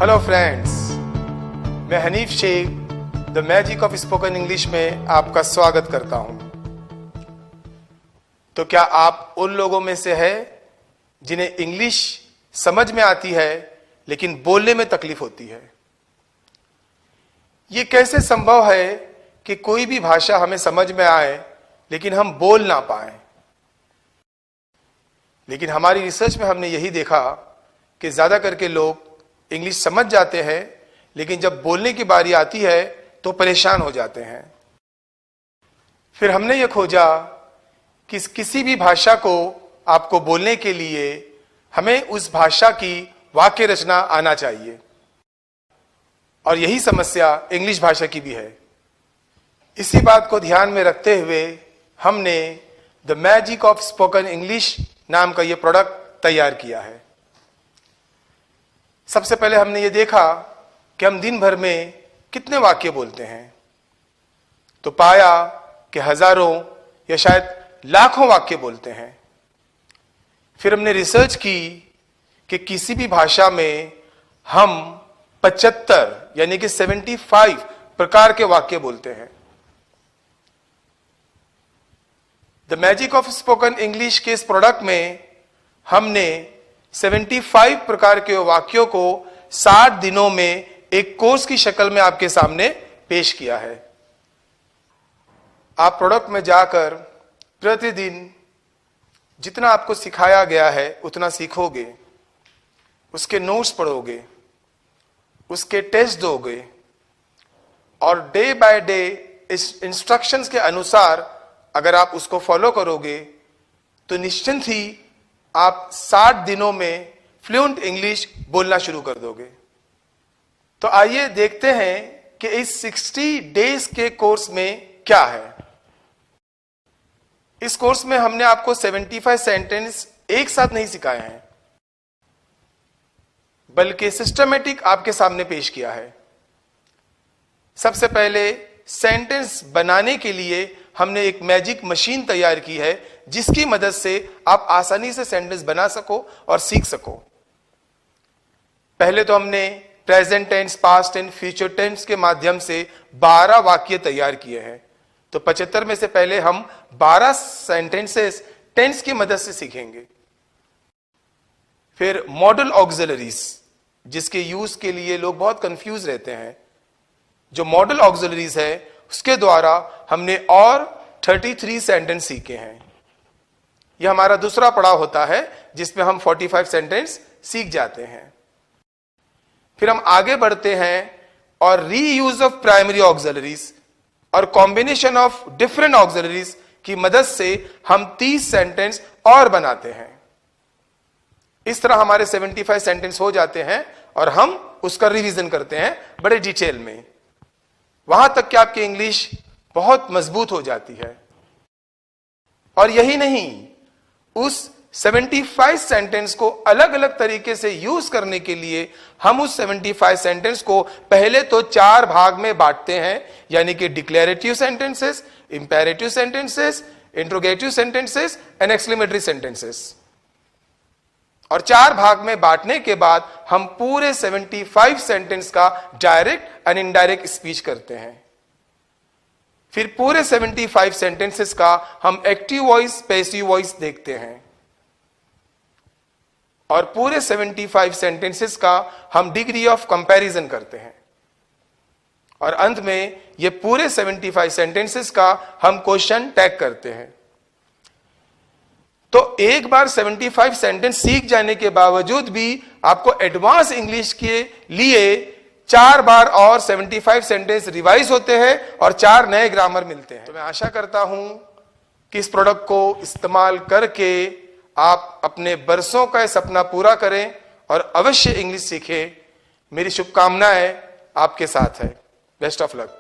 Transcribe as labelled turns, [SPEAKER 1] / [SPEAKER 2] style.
[SPEAKER 1] Hello friends, मैं Hanif Shaikh the magic of spoken English में आपका स्वागत करता हूं। तो क्या आप उन लोगों में से है जिन्हें इंग्लिश समझ में आती है लेकिन बोलने में तकलीफ होती है? ये कैसे संभव है कि कोई भी भाषा हमें समझ में आए लेकिन हम बोल ना पाए? लेकिन हमारी रिसर्च में हमने यही देखा कि ज्यादा करके लोग इंग्लिश समझ जाते हैं लेकिन जब बोलने की बारी आती है तो परेशान हो जाते हैं। फिर हमने ये खोजा कि किसी भी भाषा को आपको बोलने के लिए हमें उस भाषा की वाक्य रचना आना चाहिए, और यही समस्या इंग्लिश भाषा की भी है। इसी बात को ध्यान में रखते हुए हमने the magic of spoken English नाम का यह प्रोडक्ट तैयार किया है। सबसे पहले हमने ये देखा कि हम दिन भर में कितने वाक्य बोलते हैं, तो पाया कि हजारों या शायद लाखों वाक्य बोलते हैं। फिर हमने रिसर्च की कि किसी भी भाषा में हम 75 यानी कि 75 प्रकार के वाक्य बोलते हैं। The magic of spoken English के इस प्रोडक्ट में हमने 75 प्रकार के वाक्यों को 60 दिनों में एक कोर्स की शक्ल में आपके सामने पेश किया है। आप प्रोडक्ट में जाकर प्रतिदिन जितना आपको सिखाया गया है उतना सीखोगे, उसके नोट्स पढ़ोगे, उसके टेस्ट दोगे, और डे बाय डे इस इंस्ट्रक्शंस के अनुसार अगर आप उसको फॉलो करोगे तो निश्चिंत ही आप 60 दिनों में फ्लुएंट इंग्लिश बोलना शुरू कर दोगे। तो आइए देखते हैं कि इस 60 डेज के कोर्स में क्या है। इस कोर्स में हमने आपको 75 सेंटेंस एक साथ नहीं सिखाए हैं, बल्कि सिस्टमेटिक आपके सामने पेश किया है। सबसे पहले सेंटेंस बनाने के लिए हमने एक मैजिक मशीन तैयार की है जिसकी मदद से आप आसानी से सेंटेंस बना सको और सीख सको। पहले तो हमने present tense, past tense, future tense के माध्यम से 12 वाक्य तैयार किए हैं। तो 75 में से पहले हम 12 सेंटेंसेस टेंस की मदद से सीखेंगे। फिर मॉडल ऑक्सिलरीज, जिसके यूज के लिए लोग बहुत कंफ्यूज रहते हैं। जो मॉडल ऑक्सिलरीज है उसके द्वारा हमने और 33 सेंटेंस सीखे हैं। यह हमारा दूसरा पड़ाव होता है जिसमें हम 45 सेंटेंस सीख जाते हैं। फिर हम आगे बढ़ते हैं और रीयूज ऑफ प्राइमरी ऑक्सिलरीज और कॉम्बिनेशन ऑफ डिफरेंट ऑक्सिलरीज की मदद से हम 30 सेंटेंस और बनाते हैं। इस तरह हमारे 75 सेंटेंस हो जाते हैं और हम उसका रिवीजन करते हैं बड़े डिटेल में, वहां तक कि आपकी इंग्लिश बहुत मजबूत हो जाती है। और यही नहीं, उस 75 सेंटेंस को अलग अलग तरीके से यूज करने के लिए हम उस 75 सेंटेंस को पहले तो 4 भाग में बांटते हैं, यानी कि declarative sentences, imperative sentences, interrogative sentences and exclamatory sentences. और 4 भाग में बांटने के बाद हम पूरे 75 सेंटेंस का डायरेक्ट एंड इनडायरेक्ट स्पीच करते हैं। फिर पूरे 75 सेंटेंसेस का हम एक्टिव वॉइस, पैसिव वॉइस देखते हैं, और पूरे 75 सेंटेंसेस का हम डिग्री ऑफ कंपैरिजन करते हैं, और अंत में ये पूरे 75 सेंटेंसेस का हम क्वेश्चन टैग करते हैं। तो एक बार 75 सेंटेंस सीख जाने के बावजूद भी आपको एडवांस इंग्लिश के लिए 4 बार और 75 सेंटेंस रिवाइज होते हैं और 4 नए ग्रामर मिलते हैं। तो मैं आशा करता हूं कि इस प्रोडक्ट को इस्तेमाल करके आप अपने बरसों का सपना पूरा करें और अवश्य इंग्लिश सीखें। मेरी शुभकामनाएं आपके साथ है। Best of luck.